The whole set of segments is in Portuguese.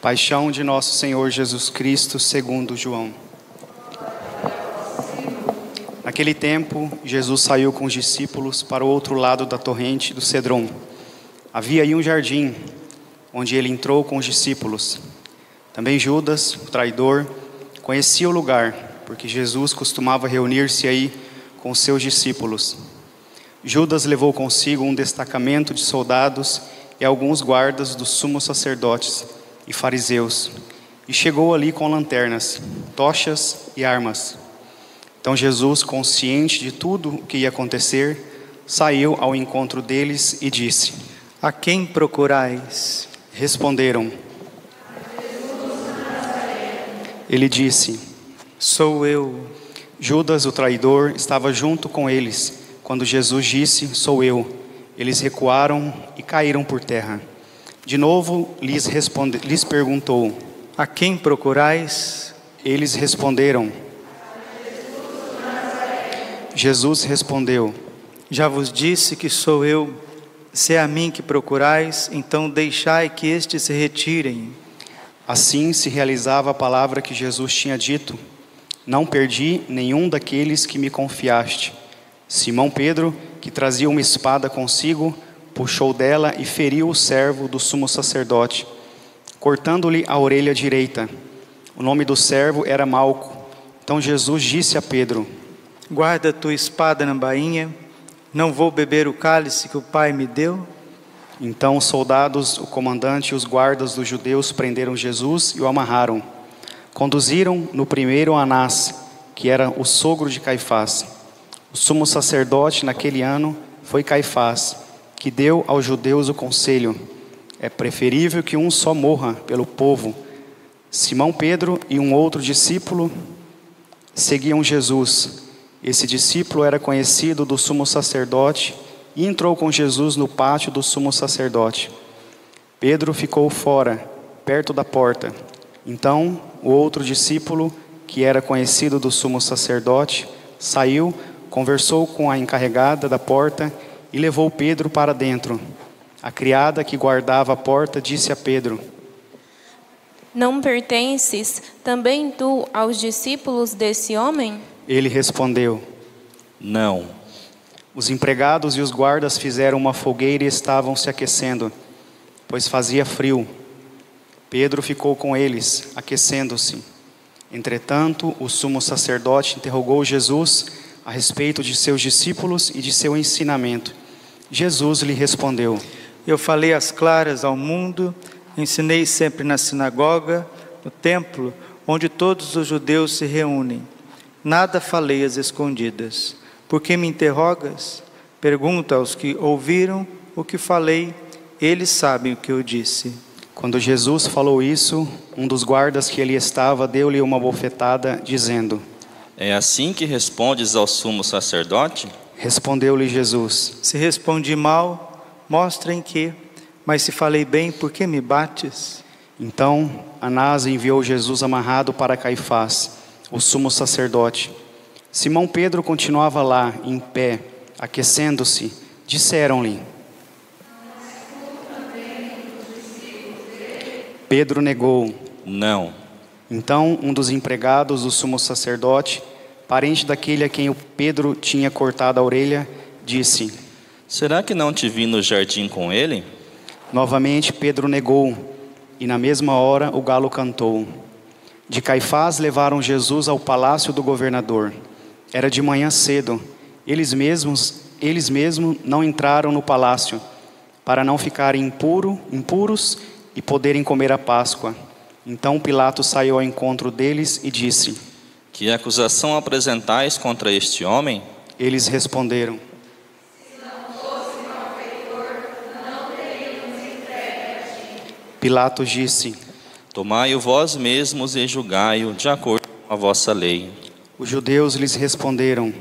Paixão de nosso Senhor Jesus Cristo, segundo João. Naquele tempo, Jesus saiu com os discípulos para o outro lado da torrente do Cedron. Havia aí um jardim, onde ele entrou com os discípulos. Também Judas, o traidor, conhecia o lugar, porque Jesus costumava reunir-se aí com os seus discípulos. Judas levou consigo um destacamento de soldados e alguns guardas dos sumos sacerdotes e fariseus, e chegou ali com lanternas, tochas e armas. Então Jesus, consciente de tudo o que ia acontecer, saiu ao encontro deles e disse: A quem procurais? Responderam. Ele disse: Sou eu. Judas, o traidor, estava junto com eles quando Jesus disse: Sou eu. Eles recuaram e caíram por terra. De novo lhes perguntou: A quem procurais? Eles responderam. Jesus respondeu: Já vos disse que sou eu. Se é a mim que procurais, então deixai que estes se retirem. Assim se realizava a palavra que Jesus tinha dito: Não perdi nenhum daqueles que me confiaste. Simão Pedro, que trazia uma espada consigo, puxou dela e feriu o servo do sumo sacerdote, cortando-lhe a orelha direita. O nome do servo era Malco. Então Jesus disse a Pedro: Guarda tua espada na bainha. Não vou beber o cálice que o Pai me deu? Então os soldados, o comandante e os guardas dos judeus prenderam Jesus e o amarraram. Conduziram no primeiro Anás, que era o sogro de Caifás. O sumo sacerdote naquele ano foi Caifás, que deu aos judeus o conselho: é preferível que um só morra pelo povo. Simão Pedro e um outro discípulo seguiam Jesus. Esse discípulo era conhecido do sumo sacerdote e entrou com Jesus no pátio do sumo sacerdote. Pedro ficou fora, perto da porta. Então o outro discípulo, que era conhecido do sumo sacerdote, saiu, conversou com a encarregada da porta e levou Pedro para dentro. A criada que guardava a porta disse a Pedro: Não pertences também tu aos discípulos desse homem? Ele respondeu: Não. Os empregados e os guardas fizeram uma fogueira e estavam se aquecendo, pois fazia frio. Pedro ficou com eles, aquecendo-se. Entretanto, o sumo sacerdote interrogou Jesus a respeito de seus discípulos e de seu ensinamento. Jesus lhe respondeu: Eu falei às claras ao mundo, ensinei sempre na sinagoga, no templo, onde todos os judeus se reúnem. Nada falei às escondidas. Por que me interrogas? Pergunta aos que ouviram o que falei, eles sabem o que eu disse. Quando Jesus falou isso, um dos guardas que ali estava deu-lhe uma bofetada, dizendo: É assim que respondes ao sumo sacerdote? Respondeu-lhe Jesus: Se respondi mal, mostra em que, mas se falei bem, por que me bates? Então Anás enviou Jesus amarrado para Caifás, o sumo sacerdote. Simão Pedro continuava lá, em pé, aquecendo-se. Disseram-lhe. Pedro negou: Não. Então um dos empregados do sumo sacerdote, parente daquele a quem o Pedro tinha cortado a orelha, disse: Será que não te vi no jardim com ele? Novamente Pedro negou, e na mesma hora o galo cantou. De Caifás levaram Jesus ao palácio do governador. Era de manhã cedo. Eles mesmos não entraram no palácio, para não ficarem impuros e poderem comer a Páscoa. Então Pilatos saiu ao encontro deles e disse: Que acusação apresentais contra este homem? Eles responderam: Se não fosse malfeitor, não teríamos entregue a ti. Pilatos disse: Tomai-o vós mesmos e julgai-o de acordo com a vossa lei. Os judeus lhes responderam: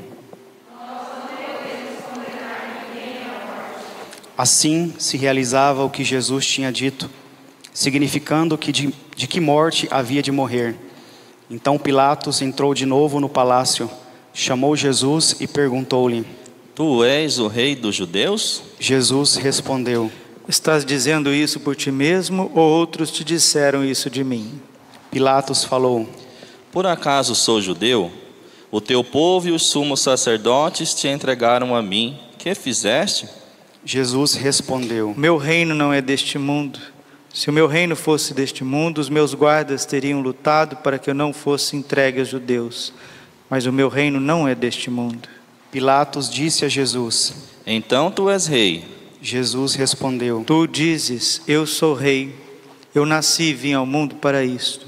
Assim se realizava o que Jesus tinha dito, significando que de que morte havia de morrer. Então Pilatos entrou de novo no palácio, chamou Jesus e perguntou-lhe: Tu és o rei dos judeus? Jesus respondeu: Estás dizendo isso por ti mesmo ou outros te disseram isso de mim? Pilatos falou: Por acaso sou judeu? O teu povo e os sumos sacerdotes te entregaram a mim. Que fizeste? Jesus respondeu: Meu reino não é deste mundo. Se o meu reino fosse deste mundo, os meus guardas teriam lutado para que eu não fosse entregue aos judeus. Mas o meu reino não é deste mundo. Pilatos disse a Jesus: Então tu és rei. Jesus respondeu: Tu dizes, eu sou rei. Eu nasci e vim ao mundo para isto,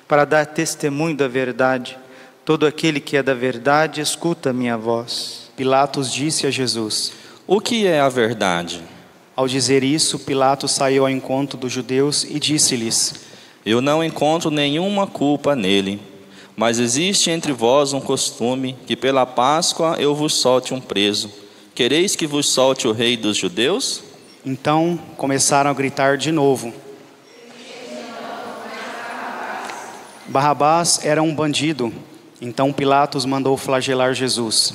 para dar testemunho da verdade. Todo aquele que é da verdade escuta a minha voz. Pilatos disse a Jesus: O que é a verdade? Ao dizer isso, Pilatos saiu ao encontro dos judeus e disse-lhes: Eu não encontro nenhuma culpa nele. Mas existe entre vós um costume que pela Páscoa eu vos solte um preso. Quereis que vos solte o rei dos judeus? Então começaram a gritar de novo. Barrabás era um bandido. Então Pilatos mandou flagelar Jesus.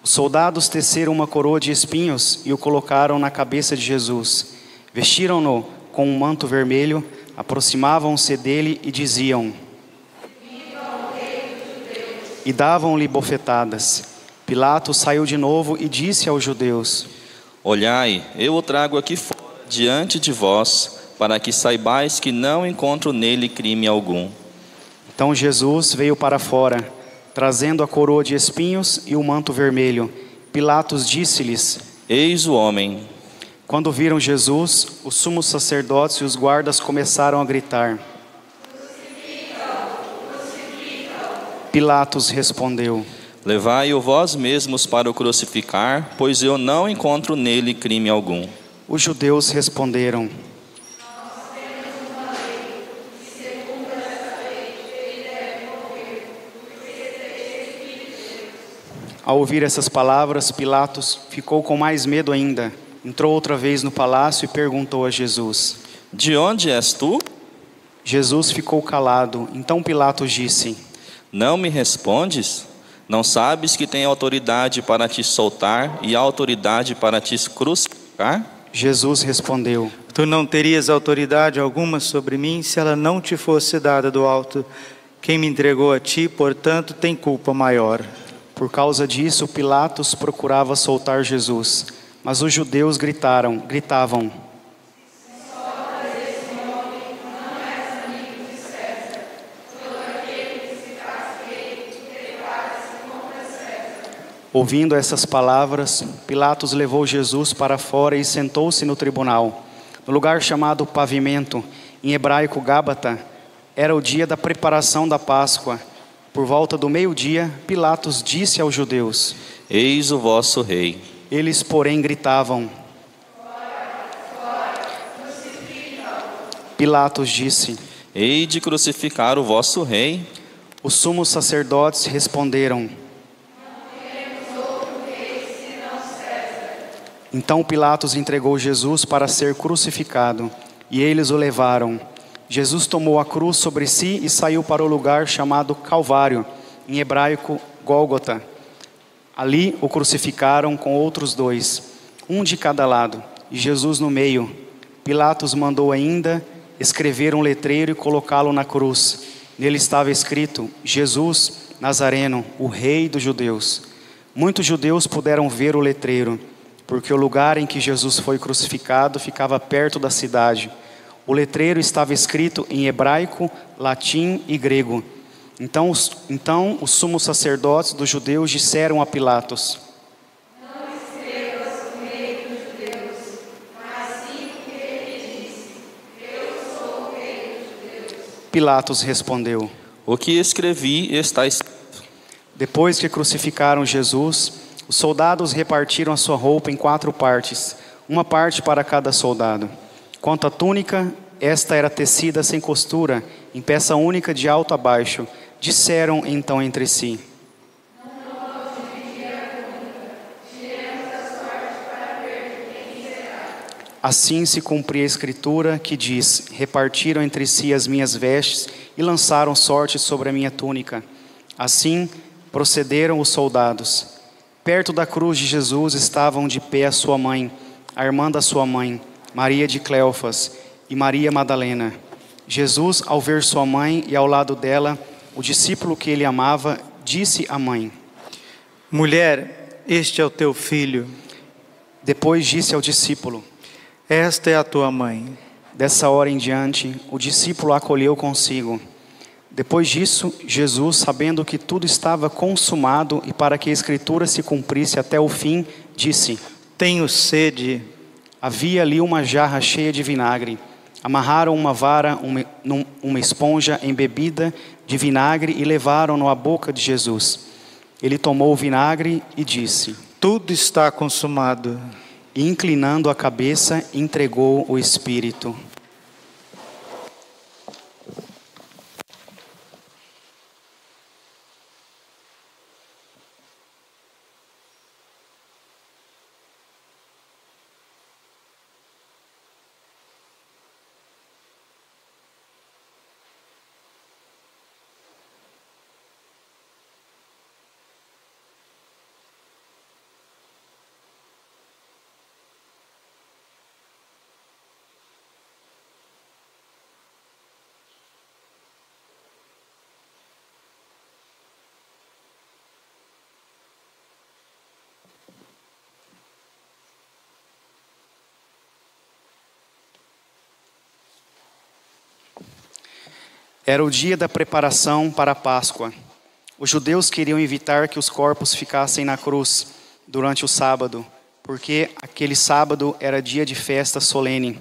Os soldados teceram uma coroa de espinhos e o colocaram na cabeça de Jesus. Vestiram-no com um manto vermelho, aproximavam-se dele e diziam: e davam-lhe bofetadas. Pilatos saiu de novo e disse aos judeus: Olhai, eu o trago aqui fora, diante de vós, para que saibais que não encontro nele crime algum. Então Jesus veio para fora, trazendo a coroa de espinhos e o manto vermelho. Pilatos disse-lhes: Eis o homem. Quando viram Jesus, os sumos sacerdotes e os guardas começaram a gritar. Pilatos respondeu: Levai-o vós mesmos para o crucificar, pois eu não encontro nele crime algum. Os judeus responderam: Ao ouvir essas palavras, Pilatos ficou com mais medo ainda. Entrou outra vez no palácio e perguntou a Jesus: De onde és tu? Jesus ficou calado. Então Pilatos disse: Não me respondes? Não sabes que tenho autoridade para te soltar e autoridade para te crucificar? Jesus respondeu: Tu não terias autoridade alguma sobre mim se ela não te fosse dada do alto. Quem me entregou a ti, portanto, tem culpa maior. Por causa disso, Pilatos procurava soltar Jesus, mas os judeus gritavam: Ouvindo essas palavras, Pilatos levou Jesus para fora e sentou-se no tribunal. No lugar chamado Pavimento, em hebraico Gábata, era o dia da preparação da Páscoa. Por volta do meio-dia, Pilatos disse aos judeus: Eis o vosso rei. Eles, porém, gritavam. Pilatos disse: Hei de crucificar o vosso rei. Os sumos sacerdotes responderam: Então Pilatos entregou Jesus para ser crucificado, e eles o levaram. Jesus tomou a cruz sobre si e saiu para o lugar chamado Calvário, em hebraico Gólgota. Ali o crucificaram com outros dois, um de cada lado, e Jesus no meio. Pilatos mandou ainda escrever um letreiro e colocá-lo na cruz. Nele estava escrito: Jesus Nazareno, o Rei dos Judeus. Muitos judeus puderam ver o letreiro, porque o lugar em que Jesus foi crucificado ficava perto da cidade. O letreiro estava escrito em hebraico, latim e grego. Então os sumos sacerdotes dos judeus disseram a Pilatos: Não escrevas o Rei dos Judeus, mas sim o que ele disse: Eu sou o Rei dos Judeus. Pilatos respondeu: O que escrevi está escrito. Depois que crucificaram Jesus, os soldados repartiram a sua roupa em 4 partes, uma parte para cada soldado. Quanto à túnica, esta era tecida sem costura, em peça única de alto a baixo. Disseram então entre si: Assim se cumpria a escritura que diz: Repartiram entre si as minhas vestes e lançaram sorte sobre a minha túnica. Assim procederam os soldados. Perto da cruz de Jesus estavam de pé a sua mãe, a irmã da sua mãe, Maria de Cleofas e Maria Madalena. Jesus, ao ver sua mãe e ao lado dela o discípulo que ele amava, disse à mãe: Mulher, este é o teu filho. Depois disse ao discípulo: Esta é a tua mãe. Dessa hora em diante, o discípulo a acolheu consigo. Depois disso, Jesus, sabendo que tudo estava consumado e para que a Escritura se cumprisse até o fim, disse: Tenho sede. Havia ali uma jarra cheia de vinagre. Amarraram uma vara, uma esponja embebida de vinagre e levaram-no à boca de Jesus. Ele tomou o vinagre e disse: Tudo está consumado. E, inclinando a cabeça, entregou o Espírito. Era o dia da preparação para a Páscoa. Os judeus queriam evitar que os corpos ficassem na cruz durante o sábado, porque aquele sábado era dia de festa solene.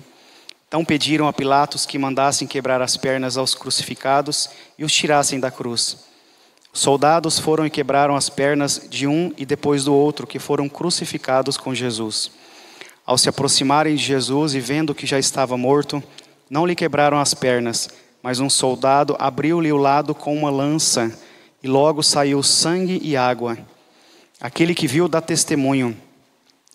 Então pediram a Pilatos que mandassem quebrar as pernas aos crucificados e os tirassem da cruz. Os soldados foram e quebraram as pernas de um e depois do outro, que foram crucificados com Jesus. Ao se aproximarem de Jesus e vendo que já estava morto, não lhe quebraram as pernas, mas um soldado abriu-lhe o lado com uma lança, e logo saiu sangue e água. Aquele que viu dá testemunho,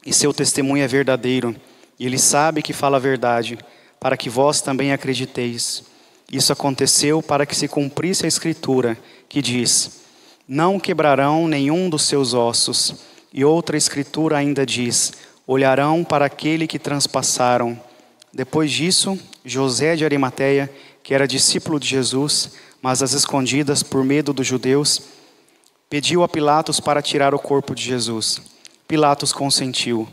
e seu testemunho é verdadeiro, e ele sabe que fala a verdade, para que vós também acrediteis. Isso aconteceu para que se cumprisse a Escritura, que diz: Não quebrarão nenhum dos seus ossos. E outra Escritura ainda diz: Olharão para aquele que transpassaram. Depois disso, José de Arimateia, que era discípulo de Jesus, mas às escondidas por medo dos judeus, pediu a Pilatos para tirar o corpo de Jesus. Pilatos consentiu.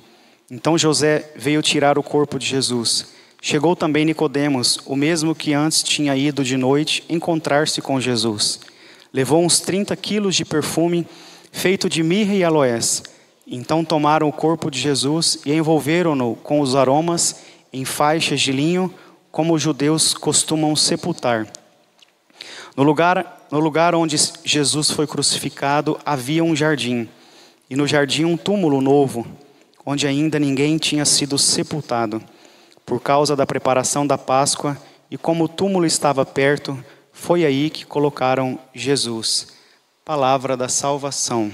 Então José veio tirar o corpo de Jesus. Chegou também Nicodemos, o mesmo que antes tinha ido de noite encontrar-se com Jesus. Levou uns 30 quilos de perfume feito de mirra e aloés. Então tomaram o corpo de Jesus e envolveram-no com os aromas em faixas de linho, como os judeus costumam sepultar. No lugar onde Jesus foi crucificado havia um jardim, e no jardim um túmulo novo, onde ainda ninguém tinha sido sepultado. Por causa da preparação da Páscoa, e como o túmulo estava perto, foi aí que colocaram Jesus. Palavra da salvação.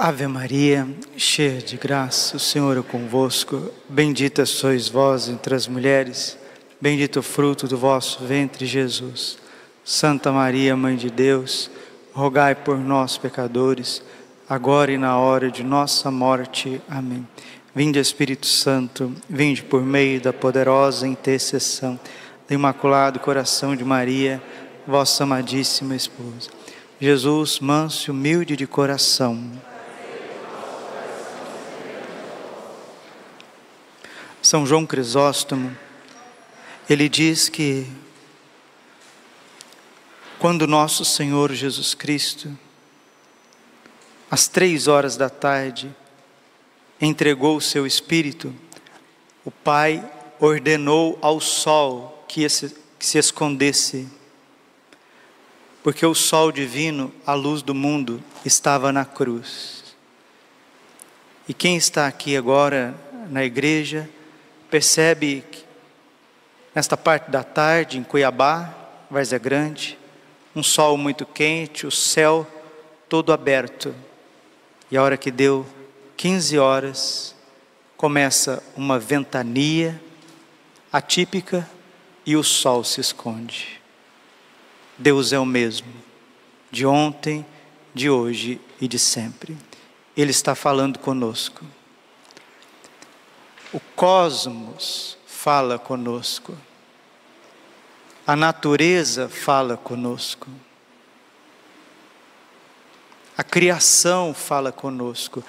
Ave Maria, cheia de graça, o Senhor é convosco. Bendita sois vós entre as mulheres, bendito o fruto do vosso ventre, Jesus. Santa Maria, Mãe de Deus, rogai por nós, pecadores, agora e na hora de nossa morte. Amém. Vinde, Espírito Santo, vinde por meio da poderosa intercessão do Imaculado Coração de Maria, vossa amadíssima esposa. Jesus, manso e humilde de coração. São João Crisóstomo, ele diz que quando nosso Senhor Jesus Cristo, às 3 da tarde, entregou o seu Espírito, o Pai ordenou ao sol que se escondesse, porque o sol divino, a luz do mundo, estava na cruz. E quem está aqui agora na igreja, percebe que nesta parte da tarde, em Cuiabá, Várzea Grande, um sol muito quente, o céu todo aberto. E a hora que deu 15 horas, começa uma ventania atípica e o sol se esconde. Deus é o mesmo, de ontem, de hoje e de sempre. Ele está falando conosco. O cosmos fala conosco. A natureza fala conosco. A criação fala conosco.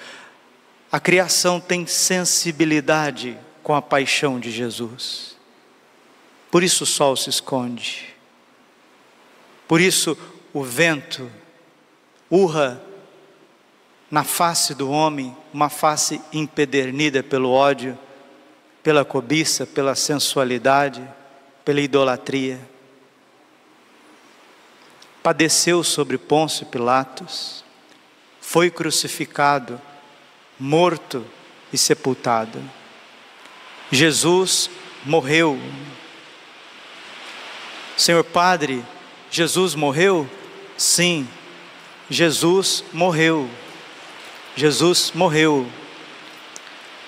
A criação tem sensibilidade com a paixão de Jesus. Por isso o sol se esconde. Por isso o vento urra na face do homem, uma face empedernida pelo ódio, pela cobiça, pela sensualidade, pela idolatria. Padeceu sobre Pôncio Pilatos, foi crucificado, morto e sepultado. Jesus morreu. Senhor Padre, Jesus morreu? Sim, Jesus morreu. Jesus morreu.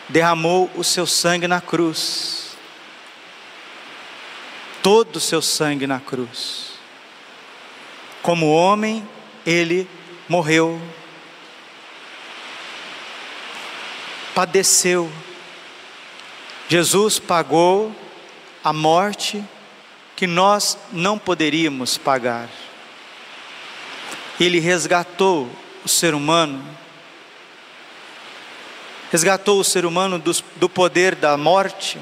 Derramou o seu sangue na cruz. Todo o seu sangue na cruz. Como homem, ele morreu. Padeceu. Jesus pagou a morte que nós não poderíamos pagar. Ele resgatou o ser humano. Resgatou o ser humano do poder da morte.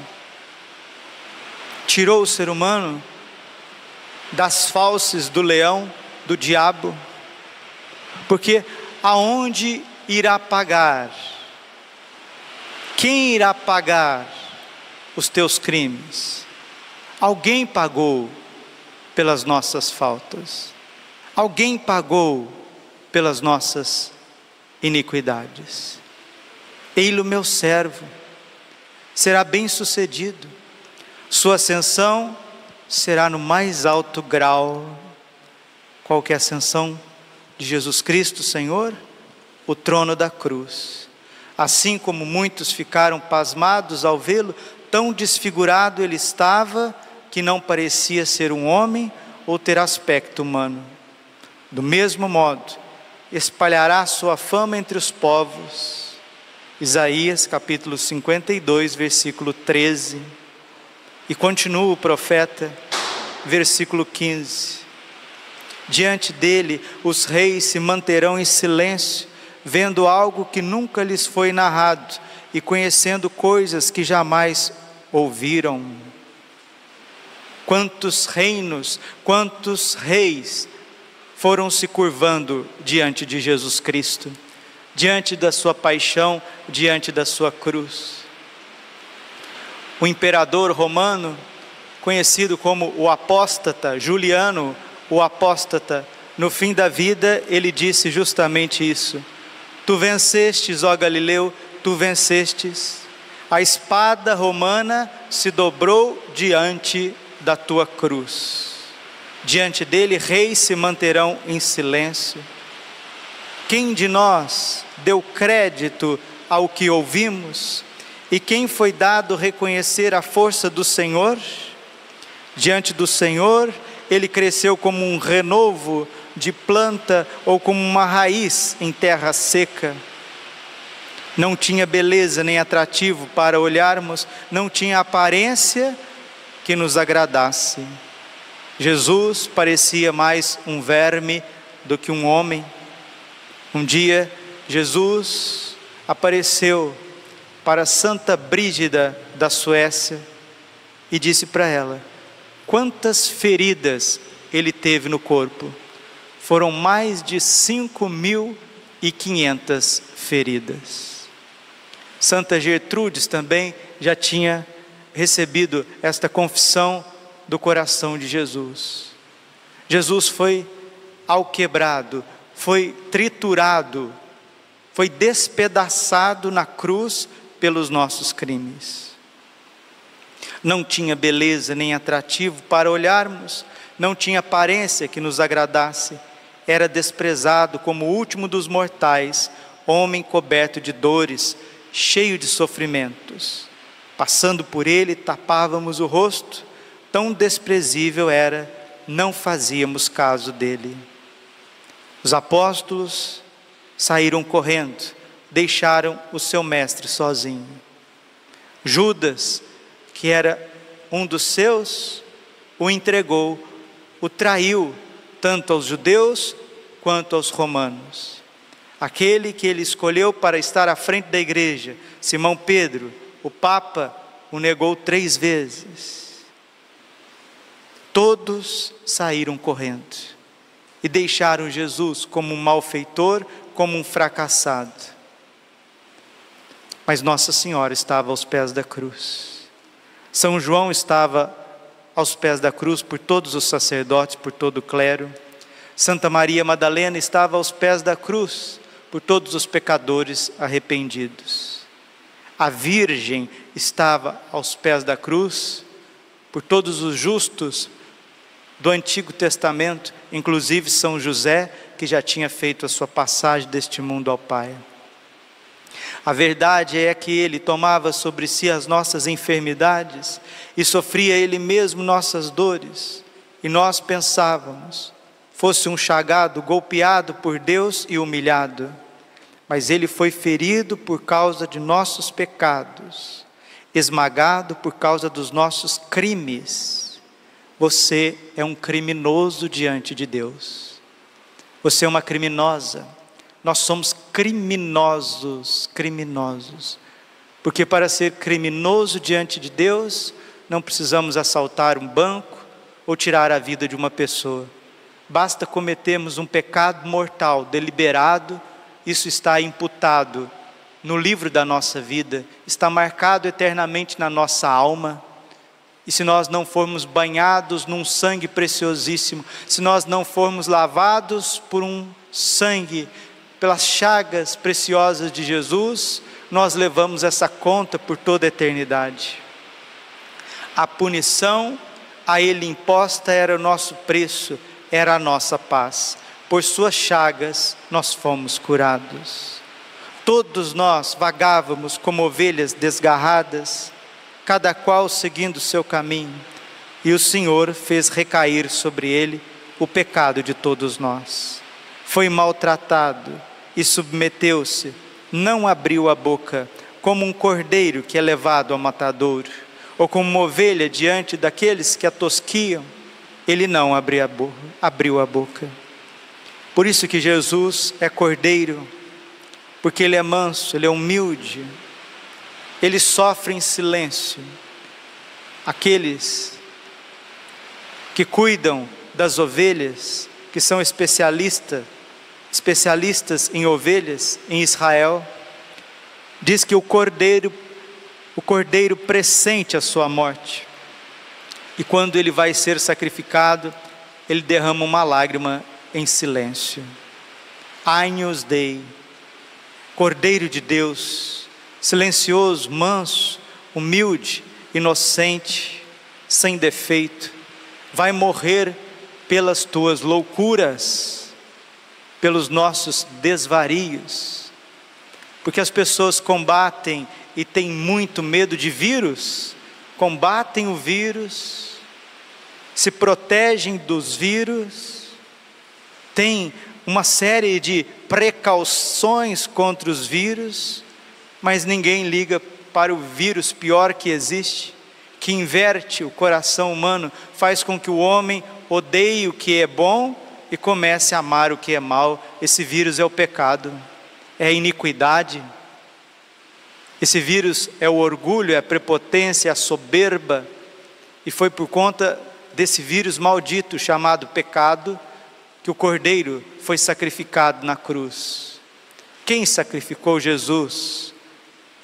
Tirou o ser humano das fauces do leão, do diabo. Porque aonde irá pagar? Quem irá pagar os teus crimes? Alguém pagou pelas nossas faltas. Alguém pagou pelas nossas iniquidades. Ei-lo meu servo, será bem-sucedido. Sua ascensão será no mais alto grau. Qual que é a ascensão de Jesus Cristo, Senhor? O trono da cruz. Assim como muitos ficaram pasmados ao vê-lo, tão desfigurado ele estava, que não parecia ser um homem ou ter aspecto humano. Do mesmo modo, espalhará sua fama entre os povos. Isaías capítulo 52, versículo 13. E continua o profeta, versículo 15. Diante dele, os reis se manterão em silêncio, vendo algo que nunca lhes foi narrado e conhecendo coisas que jamais ouviram. Quantos reinos, quantos reis foram se curvando diante de Jesus Cristo, diante da sua paixão, diante da sua cruz. O imperador romano, conhecido como o apóstata, Juliano, o apóstata, no fim da vida ele disse justamente isso: tu vencestes, ó Galileu, tu vencestes. A espada romana se dobrou diante da tua cruz. Diante dele, reis se manterão em silêncio. Quem de nós deu crédito ao que ouvimos? E quem foi dado reconhecer a força do Senhor? Diante do Senhor, ele cresceu como um renovo de planta ou como uma raiz em terra seca. Não tinha beleza nem atrativo para olharmos, não tinha aparência que nos agradasse. Jesus parecia mais um verme do que um homem. Um dia, Jesus apareceu para Santa Brígida da Suécia e disse para ela quantas feridas ele teve no corpo. Foram mais de 5.500 feridas. Santa Gertrudes também já tinha recebido esta confissão do coração de Jesus. Jesus foi alquebrado, foi triturado, foi despedaçado na cruz pelos nossos crimes. Não tinha beleza nem atrativo para olharmos, não tinha aparência que nos agradasse, era desprezado como o último dos mortais, homem coberto de dores, cheio de sofrimentos. Passando por ele, tapávamos o rosto, tão desprezível era, não fazíamos caso dele. Os apóstolos saíram correndo, deixaram o seu mestre sozinho. Judas, que era um dos seus, o entregou, o traiu, tanto aos judeus quanto aos romanos. Aquele que ele escolheu para estar à frente da igreja, Simão Pedro, o Papa, o negou 3 vezes. Todos saíram correndo e deixaram Jesus como um malfeitor, como um fracassado. Mas Nossa Senhora estava aos pés da cruz. São João estava aos pés da cruz por todos os sacerdotes, por todo o clero. Santa Maria Madalena estava aos pés da cruz por todos os pecadores arrependidos. A Virgem estava aos pés da cruz por todos os justos do Antigo Testamento, inclusive São José, que já tinha feito a sua passagem deste mundo ao Pai. A verdade é que Ele tomava sobre si as nossas enfermidades e sofria Ele mesmo nossas dores. E nós pensávamos, fosse um chagado, golpeado por Deus e humilhado. Mas Ele foi ferido por causa de nossos pecados, esmagado por causa dos nossos crimes. Você é um criminoso diante de Deus. Você é uma criminosa. Nós somos criminosos. Porque para ser criminoso diante de Deus, não precisamos assaltar um banco ou tirar a vida de uma pessoa. Basta cometermos um pecado mortal, deliberado, isso está imputado no livro da nossa vida, está marcado eternamente na nossa alma. E se nós não formos banhados num sangue preciosíssimo, se nós não formos lavados por um sangue, pelas chagas preciosas de Jesus, nós levamos essa conta por toda a eternidade. A punição a Ele imposta era o nosso preço, era a nossa paz. Por suas chagas nós fomos curados. Todos nós vagávamos como ovelhas desgarradas, cada qual seguindo o seu caminho, e o Senhor fez recair sobre Ele o pecado de todos nós. Foi maltratado e submeteu-se, não abriu a boca, como um cordeiro que é levado ao matadouro, ou como uma ovelha diante daqueles que a tosquiam. Ele não abriu a boca. Por isso que Jesus é cordeiro, porque Ele é manso, Ele é humilde, Ele sofre em silêncio. Aqueles que cuidam das ovelhas, que são especialistas em ovelhas em Israel, diz que o cordeiro pressente a sua morte. E quando ele vai ser sacrificado, ele derrama uma lágrima em silêncio. Agnus Dei, Cordeiro de Deus, silencioso, manso, humilde, inocente, sem defeito, vai morrer pelas tuas loucuras, pelos nossos desvarios. Porque as pessoas combatem e têm muito medo de vírus, combatem o vírus, se protegem dos vírus, têm uma série de precauções contra os vírus, mas ninguém liga para o vírus pior que existe, que inverte o coração humano, faz com que o homem odeie o que é bom e comece a amar o que é mal. Esse vírus é o pecado, é a iniquidade. Esse vírus é o orgulho, é a prepotência, é a soberba. E foi por conta desse vírus maldito chamado pecado que o Cordeiro foi sacrificado na cruz. Quem sacrificou Jesus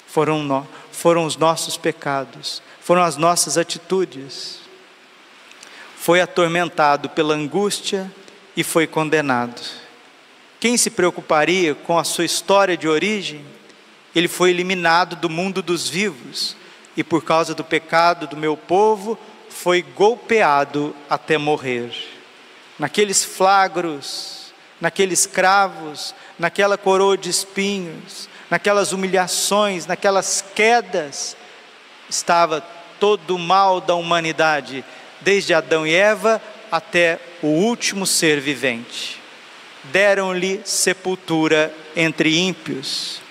foram os nossos pecados, foram as nossas atitudes. Foi atormentado pela angústia e foi condenado. Quem se preocuparia com a sua história de origem? Ele foi eliminado do mundo dos vivos e por causa do pecado do meu povo foi golpeado até morrer. Naqueles flagros, naqueles cravos, naquela coroa de espinhos, naquelas humilhações, naquelas quedas, estava todo o mal da humanidade, desde Adão e Eva até o último ser vivente. Deram-lhe sepultura entre ímpios.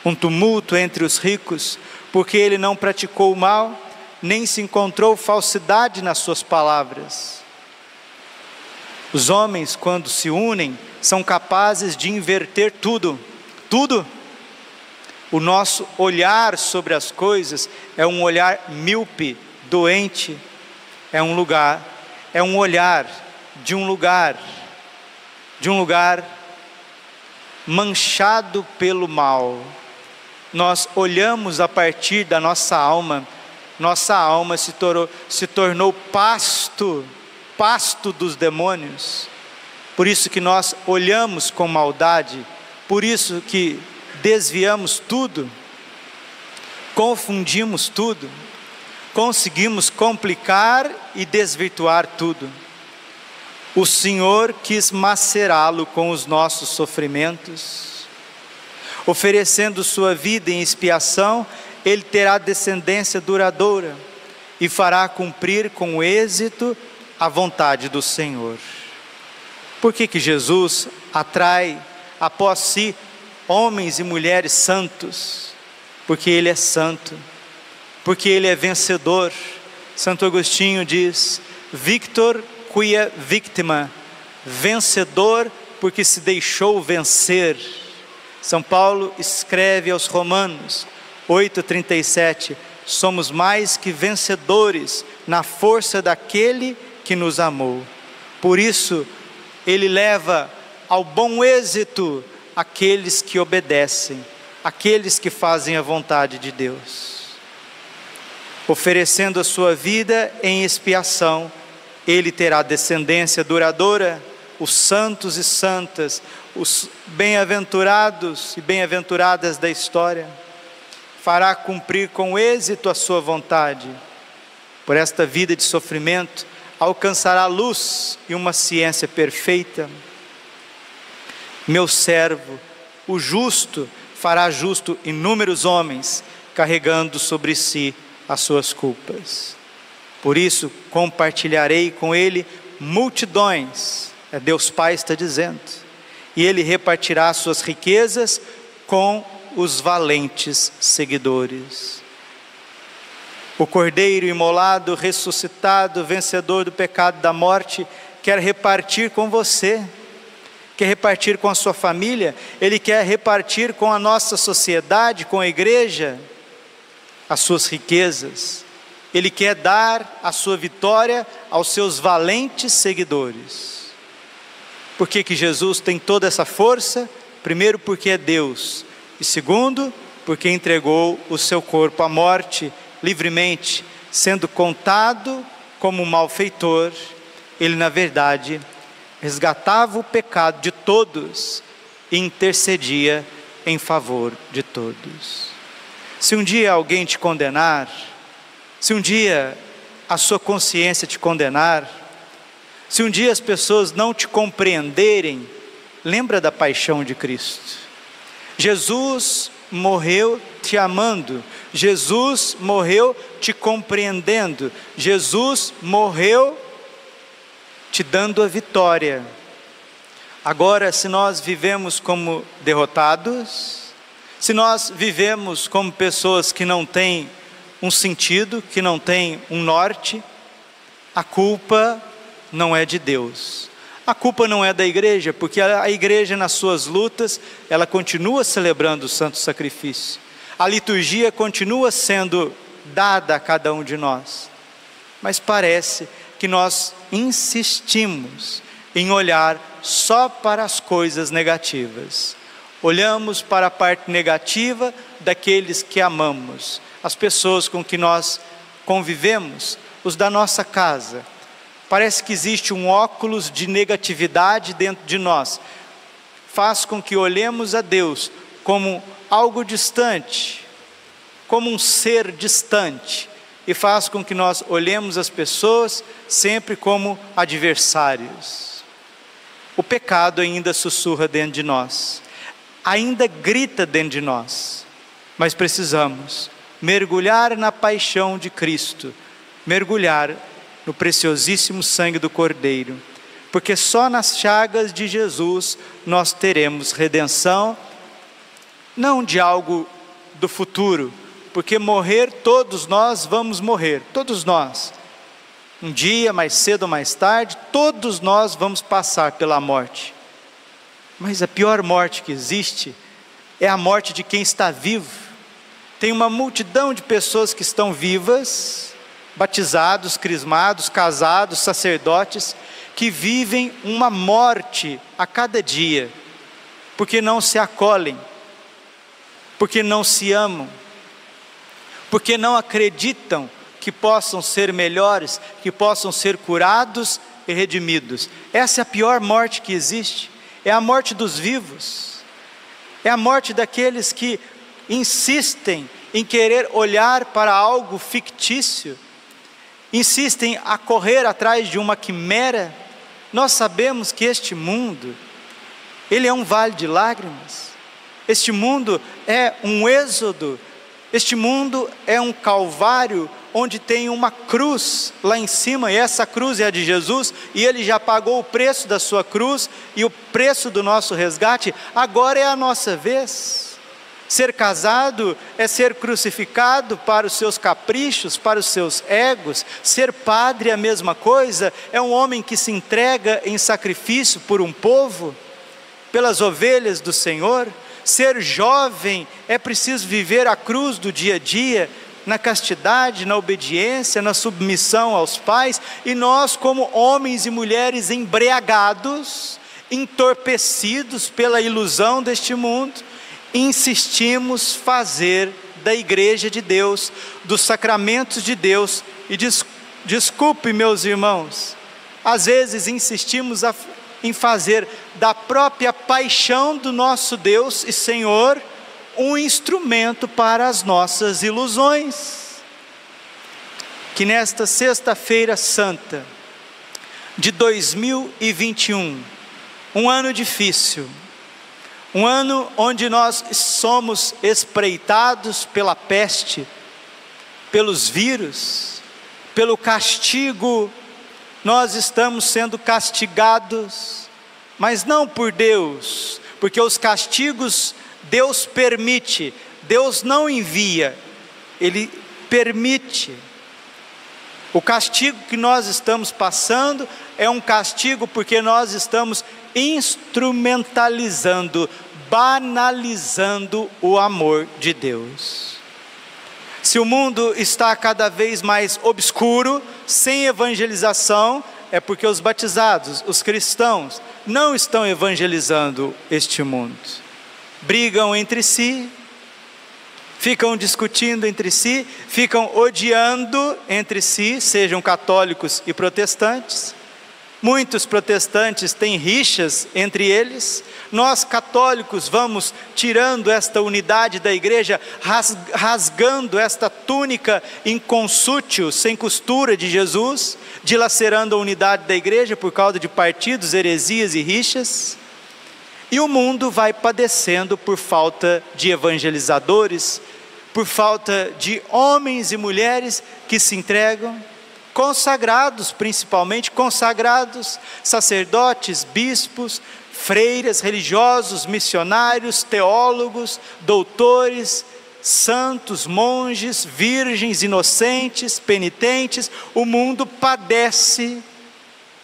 um tumulto entre os ricos, porque ele não praticou o mal, nem se encontrou falsidade nas suas palavras. Os homens, quando se unem, são capazes de inverter tudo. O nosso olhar sobre as coisas é um olhar míope, doente, é um olhar de um lugar manchado pelo mal. Nós olhamos a partir da nossa alma se tornou pasto dos demônios. Por isso que nós olhamos com maldade, por isso que desviamos tudo, confundimos tudo, conseguimos complicar e desvirtuar tudo. O Senhor quis macerá-lo com os nossos sofrimentos, oferecendo sua vida em expiação. Ele terá descendência duradoura e fará cumprir com êxito a vontade do Senhor. Por que Jesus atrai após si homens e mulheres santos? Porque Ele é santo, porque Ele é vencedor. Santo Agostinho diz: Victor quia victima, vencedor porque se deixou vencer. São Paulo escreve aos Romanos 8,37: somos mais que vencedores na força daquele que nos amou. Por isso, Ele leva ao bom êxito aqueles que obedecem, aqueles que fazem a vontade de Deus. Oferecendo a sua vida em expiação, Ele terá descendência duradoura, os santos e santas, os bem-aventurados e bem-aventuradas da história. Fará cumprir com êxito a sua vontade. Por esta vida de sofrimento, alcançará luz e uma ciência perfeita. Meu servo, o justo, fará justo inúmeros homens, carregando sobre si as suas culpas. Por isso, compartilharei com ele multidões, é Deus Pai está dizendo, e ele repartirá suas riquezas com os valentes seguidores. O Cordeiro imolado, ressuscitado, vencedor do pecado e da morte, quer repartir com você, quer repartir com a sua família, Ele quer repartir com a nossa sociedade, com a igreja, as suas riquezas. Ele quer dar a sua vitória aos seus valentes seguidores. Por que Jesus tem toda essa força? Primeiro, porque é Deus, e segundo, porque entregou o seu corpo à morte livremente, sendo contado como um malfeitor. Ele, na verdade, resgatava o pecado de todos e intercedia em favor de todos. Se um dia alguém te condenar, se um dia a sua consciência te condenar, se um dia as pessoas não te compreenderem, lembra da paixão de Cristo. Jesus morreu te amando, Jesus morreu te compreendendo, Jesus morreu te dando a vitória. Agora, se nós vivemos como derrotados, se nós vivemos como pessoas que não têm um sentido, que não têm um norte, a culpa não é de Deus, a culpa não é da igreja, porque a igreja nas suas lutas, ela continua celebrando o santo sacrifício, a liturgia continua sendo dada a cada um de nós, mas parece que nós insistimos em olhar só para as coisas negativas, olhamos para a parte negativa daqueles que amamos, as pessoas com que nós convivemos, os da nossa casa. Parece que existe um óculos de negatividade dentro de nós, faz com que olhemos a Deus como algo distante, como um ser distante, e faz com que nós olhemos as pessoas sempre como adversários. O pecado ainda sussurra dentro de nós, ainda grita dentro de nós, mas precisamos mergulhar na paixão de Cristo, mergulhar no preciosíssimo sangue do Cordeiro, porque só nas chagas de Jesus nós teremos redenção, não de algo do futuro, porque morrer, todos nós vamos morrer, todos nós. Um dia, mais cedo ou mais tarde, todos nós vamos passar pela morte. Mas a pior morte que existe é a morte de quem está vivo. Tem uma multidão de pessoas que estão vivas, batizados, crismados, casados, sacerdotes, que vivem uma morte a cada dia, porque não se acolhem, porque não se amam, porque não acreditam que possam ser melhores, que possam ser curados e redimidos. Essa é a pior morte que existe, é a morte dos vivos, é a morte daqueles que insistem em querer olhar para algo fictício, insistem a correr atrás de uma quimera. Nós sabemos que este mundo, ele é um vale de lágrimas, este mundo é um êxodo, este mundo é um calvário, onde tem uma cruz lá em cima, e essa cruz é a de Jesus, e Ele já pagou o preço da sua cruz, e o preço do nosso resgate. Agora é a nossa vez. Ser casado é ser crucificado para os seus caprichos, para os seus egos. Ser padre é a mesma coisa, é um homem que se entrega em sacrifício por um povo, pelas ovelhas do Senhor. Ser jovem é preciso viver a cruz do dia a dia, na castidade, na obediência, na submissão aos pais. E nós, como homens e mulheres embriagados, entorpecidos pela ilusão deste mundo, insistimos fazer da igreja de Deus, dos sacramentos de Deus, e desculpe, meus irmãos, às vezes insistimos em fazer da própria paixão do nosso Deus e Senhor um instrumento para as nossas ilusões. Que nesta sexta-feira santa de 2021, um ano difícil, um ano onde nós somos espreitados pela peste, pelos vírus, pelo castigo, nós estamos sendo castigados, mas não por Deus, porque os castigos Deus permite, Deus não envia, Ele permite. O castigo que nós estamos passando é um castigo porque nós estamos instrumentalizando, banalizando o amor de Deus. Se o mundo está cada vez mais obscuro, sem evangelização, é porque os batizados, os cristãos, não estão evangelizando este mundo. Brigam entre si, ficam discutindo entre si, ficam odiando entre si, sejam católicos e protestantes. Muitos protestantes têm rixas entre eles. Nós católicos vamos tirando esta unidade da igreja, rasgando esta túnica inconsútil, sem costura de Jesus, dilacerando a unidade da igreja por causa de partidos, heresias e rixas. E o mundo vai padecendo por falta de evangelizadores, por falta de homens e mulheres que se entregam, consagrados, principalmente consagrados, sacerdotes, bispos, freiras, religiosos, missionários, teólogos, doutores, santos, monges, virgens, inocentes, penitentes. O mundo padece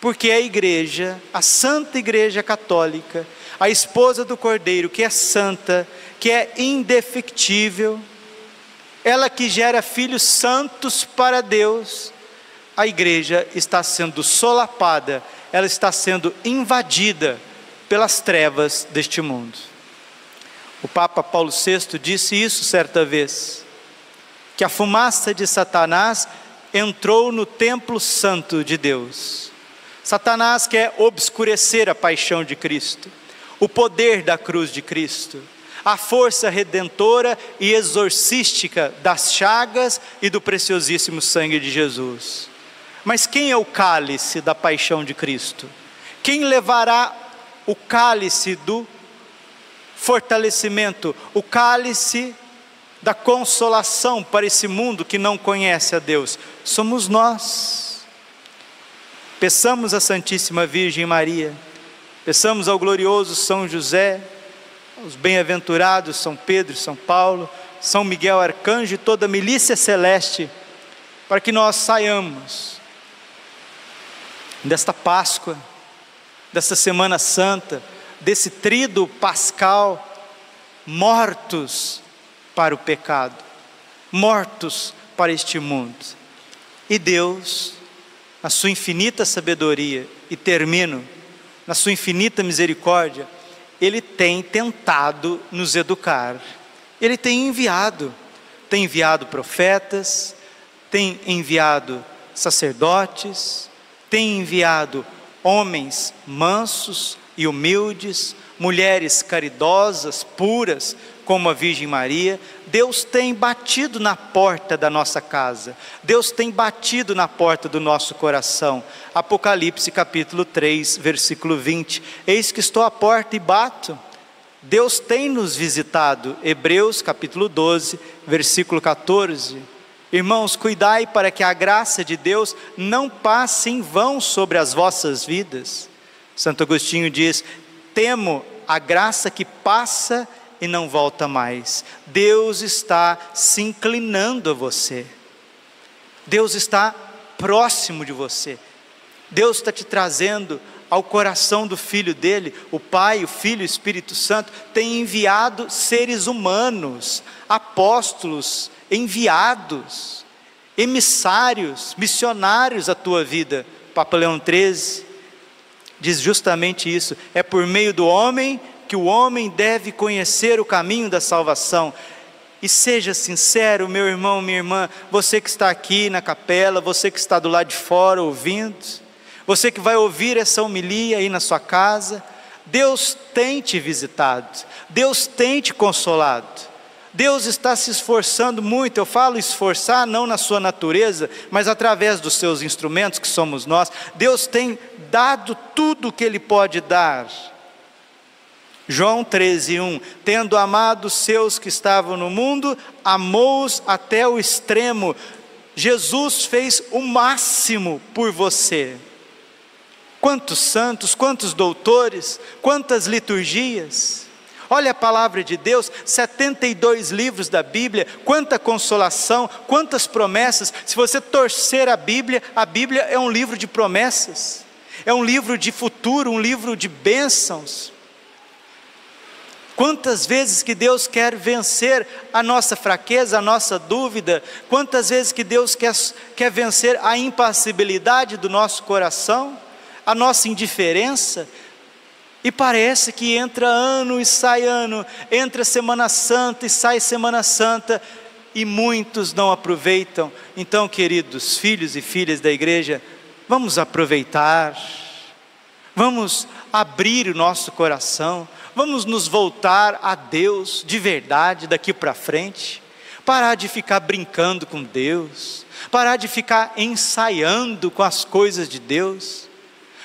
porque a igreja, a Santa Igreja Católica, a esposa do Cordeiro, que é santa, que é indefectível, ela que gera filhos santos para Deus, a igreja está sendo solapada, ela está sendo invadida pelas trevas deste mundo. O Papa Paulo VI disse isso certa vez, que a fumaça de Satanás entrou no templo santo de Deus. Satanás quer obscurecer a paixão de Cristo, o poder da cruz de Cristo, a força redentora e exorcística das chagas e do preciosíssimo sangue de Jesus. Mas quem é o cálice da paixão de Cristo? Quem levará o cálice do fortalecimento, o cálice da consolação para esse mundo que não conhece a Deus? Somos nós. Peçamos à Santíssima Virgem Maria, peçamos ao glorioso São José, aos bem-aventurados São Pedro e São Paulo, São Miguel Arcanjo e toda a milícia celeste, para que nós saiamos desta Páscoa, desta Semana Santa, desse tríduo pascal, mortos para o pecado, mortos para este mundo. E Deus, na sua infinita sabedoria, e termino, na sua infinita misericórdia, Ele tem tentado nos educar. Ele tem enviado profetas, tem enviado sacerdotes, tem enviado homens mansos e humildes, mulheres caridosas, puras, como a Virgem Maria. Deus tem batido na porta da nossa casa, Deus tem batido na porta do nosso coração. Apocalipse capítulo 3, versículo 20, eis que estou à porta e bato. Deus tem nos visitado. Hebreus capítulo 12, versículo 14. Irmãos, cuidai para que a graça de Deus não passe em vão sobre as vossas vidas. Santo Agostinho diz: temo a graça que passa e não volta mais. Deus está se inclinando a você, Deus está próximo de você, Deus está te trazendo ao coração do Filho dele. O Pai, o Filho e o Espírito Santo têm enviado seres humanos, apóstolos, enviados, emissários, missionários à tua vida. Papa Leão XIII diz justamente isso: é por meio do homem que o homem deve conhecer o caminho da salvação. E seja sincero, meu irmão, minha irmã, você que está aqui na capela, você que está do lado de fora ouvindo, você que vai ouvir essa homilia aí na sua casa, Deus tem te visitado, Deus tem te consolado, Deus está se esforçando muito. Eu falo esforçar não na sua natureza, mas através dos seus instrumentos, que somos nós. Deus tem dado tudo o que Ele pode dar. João 13:1, tendo amado os seus que estavam no mundo, amou-os até o extremo. Jesus fez o máximo por você. Quantos santos, quantos doutores, quantas liturgias. Olha a palavra de Deus, 72 livros da Bíblia, quanta consolação, quantas promessas. Se você torcer a Bíblia é um livro de promessas, é um livro de futuro, um livro de bênçãos. Quantas vezes que Deus quer vencer a nossa fraqueza, a nossa dúvida, quantas vezes que Deus quer vencer a impassibilidade do nosso coração, a nossa indiferença. E parece que entra ano e sai ano, entra Semana Santa e sai Semana Santa, e muitos não aproveitam. Então, queridos filhos e filhas da igreja, vamos aproveitar, vamos abrir o nosso coração, vamos nos voltar a Deus de verdade daqui para frente, parar de ficar brincando com Deus, parar de ficar ensaiando com as coisas de Deus,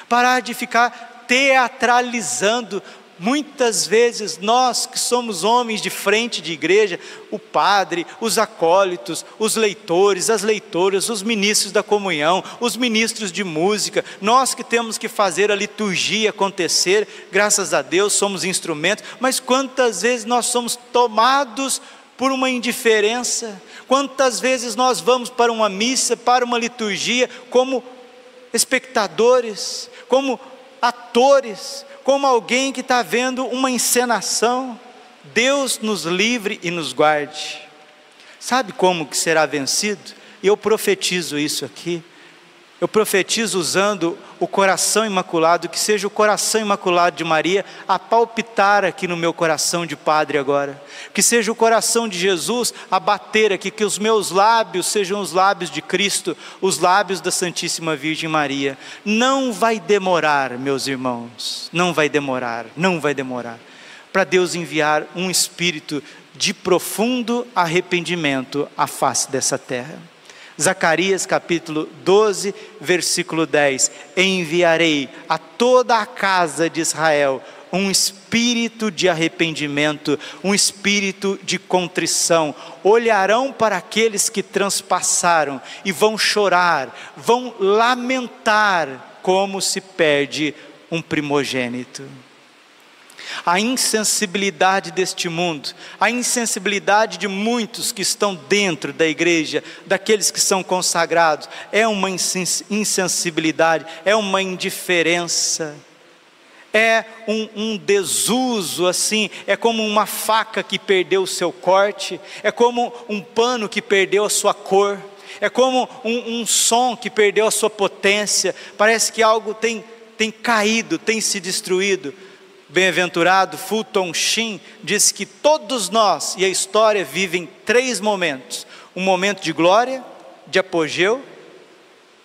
parar de ficar teatralizando. Muitas vezes nós que somos homens de frente de igreja, o padre, os acólitos, os leitores, as leitoras, os ministros da comunhão, os ministros de música, nós que temos que fazer a liturgia acontecer, graças a Deus somos instrumentos, mas quantas vezes nós somos tomados por uma indiferença, quantas vezes nós vamos para uma missa, para uma liturgia, como espectadores, como atores, como alguém que está vendo uma encenação. Deus nos livre e nos guarde. Sabe como que será vencido? E eu profetizo isso aqui, eu profetizo usando o coração imaculado, que seja o coração imaculado de Maria a palpitar aqui no meu coração de padre agora, que seja o coração de Jesus a bater aqui, que os meus lábios sejam os lábios de Cristo, os lábios da Santíssima Virgem Maria. Não vai demorar, meus irmãos, não vai demorar, para Deus enviar um espírito de profundo arrependimento à face dessa terra. Zacarias capítulo 12, versículo 10, enviarei a toda a casa de Israel um espírito de arrependimento, um espírito de contrição, olharão para aqueles que transpassaram e vão chorar, vão lamentar como se perde um primogênito. A insensibilidade deste mundo, a insensibilidade de muitos que estão dentro da igreja, daqueles que são consagrados, é uma insensibilidade, é uma indiferença, é um desuso assim, é como uma faca que perdeu o seu corte, é como um pano que perdeu a sua cor, é como um som que perdeu a sua potência. Parece que algo tem caído, tem se destruído. Bem-aventurado Fulton Sheen diz que todos nós e a história vivem 3 momentos: um momento de glória, de apogeu,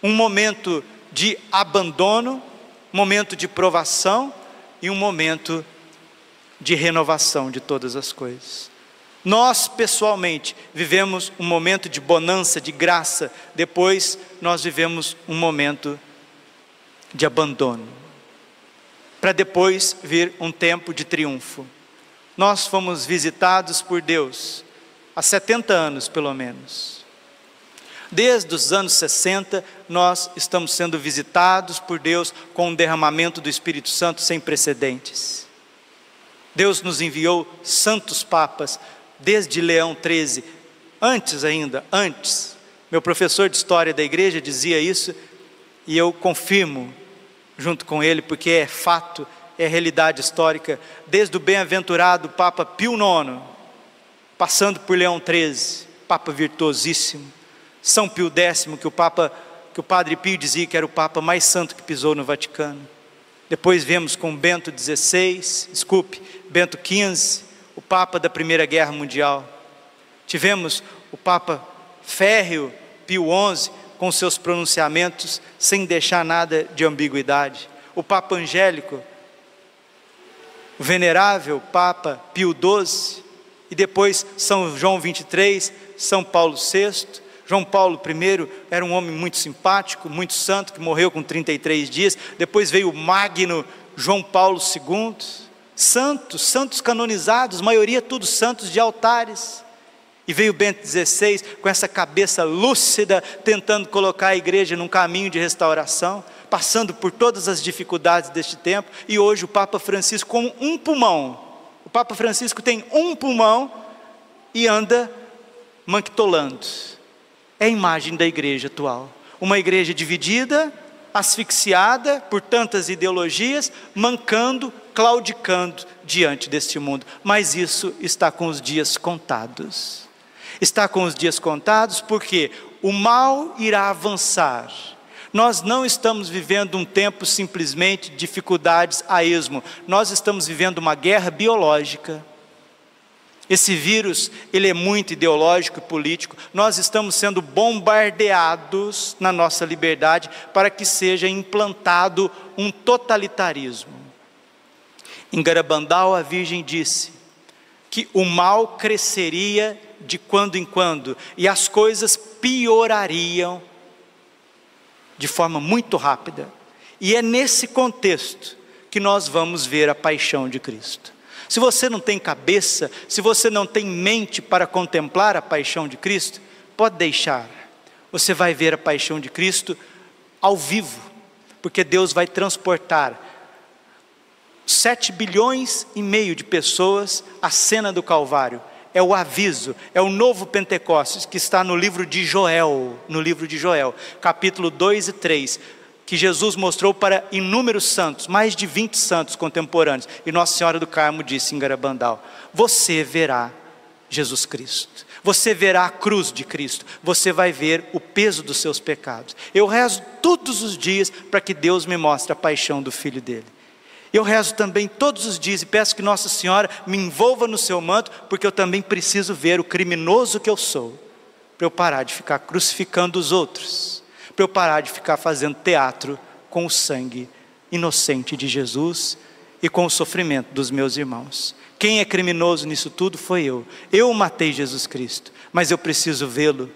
um momento de abandono, um momento de provação e um momento de renovação de todas as coisas. Nós pessoalmente vivemos um momento de bonança, de graça, depois nós vivemos um momento de abandono, para depois vir um tempo de triunfo. Nós fomos visitados por Deus há 70 anos pelo menos. Desde os anos 60 nós estamos sendo visitados por Deus com um derramamento do Espírito Santo sem precedentes. Deus nos enviou santos papas desde Leão XIII, antes. Meu professor de história da igreja dizia isso e eu confirmo junto com ele, porque é fato, é realidade histórica. Desde o bem-aventurado Papa Pio IX, passando por Leão XIII, Papa virtuosíssimo, São Pio X, que o Padre Pio dizia que era o Papa mais santo que pisou no Vaticano. Depois viemos com Bento XV, o Papa da Primeira Guerra Mundial. Tivemos o Papa férreo Pio XI, com seus pronunciamentos, sem deixar nada de ambiguidade. O Papa Angélico, o venerável Papa Pio XII, e depois São João XXIII, São Paulo VI. João Paulo I era um homem muito simpático, muito santo, que morreu com 33 dias. Depois veio o magno João Paulo II. Santos canonizados, maioria todos santos de altares. E veio Bento XVI com essa cabeça lúcida, tentando colocar a igreja num caminho de restauração, passando por todas as dificuldades deste tempo. E hoje o Papa Francisco com um pulmão. O Papa Francisco tem um pulmão e anda manquitolando. É a imagem da igreja atual. Uma igreja dividida, asfixiada por tantas ideologias, mancando, claudicando diante deste mundo. Mas isso está com os dias contados. Está com os dias contados porque o mal irá avançar. Nós não estamos vivendo um tempo simplesmente de dificuldades a esmo. Nós estamos vivendo uma guerra biológica. Esse vírus, ele é muito ideológico e político. Nós estamos sendo bombardeados na nossa liberdade para que seja implantado um totalitarismo. Em Garabandal, a Virgem disse que o mal cresceria de quando em quando e as coisas piorariam de forma muito rápida. E é nesse contexto que nós vamos ver a paixão de Cristo. Se você não tem cabeça, se você não tem mente para contemplar a paixão de Cristo, pode deixar. Você vai ver a paixão de Cristo ao vivo, porque Deus vai transportar 7,5 bilhões de pessoas à cena do Calvário. É o aviso, é o novo Pentecostes que está no livro de Joel, capítulo 2 e 3, que Jesus mostrou para inúmeros santos, mais de 20 santos contemporâneos, e Nossa Senhora do Carmo disse em Garabandal: você verá Jesus Cristo, você verá a cruz de Cristo, você vai ver o peso dos seus pecados. Eu rezo todos os dias para que Deus me mostre a paixão do Filho dele. Eu rezo também todos os dias e peço que Nossa Senhora me envolva no seu manto, porque eu também preciso ver o criminoso que eu sou, para eu parar de ficar crucificando os outros, para eu parar de ficar fazendo teatro com o sangue inocente de Jesus e com o sofrimento dos meus irmãos. Quem é criminoso nisso tudo foi eu. Eu matei Jesus Cristo, mas eu preciso vê-lo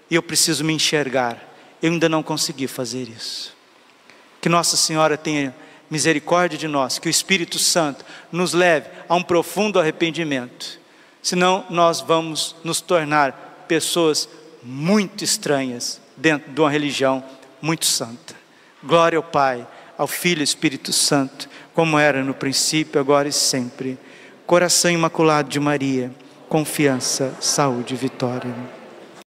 e eu preciso me enxergar. Eu ainda não consegui fazer isso. Que Nossa Senhora tenha misericórdia de nós, que o Espírito Santo nos leve a um profundo arrependimento, senão nós vamos nos tornar pessoas muito estranhas dentro de uma religião muito santa. Glória ao Pai, ao Filho e ao Espírito Santo, como era no princípio, agora e sempre. Coração Imaculado de Maria, confiança, saúde e vitória.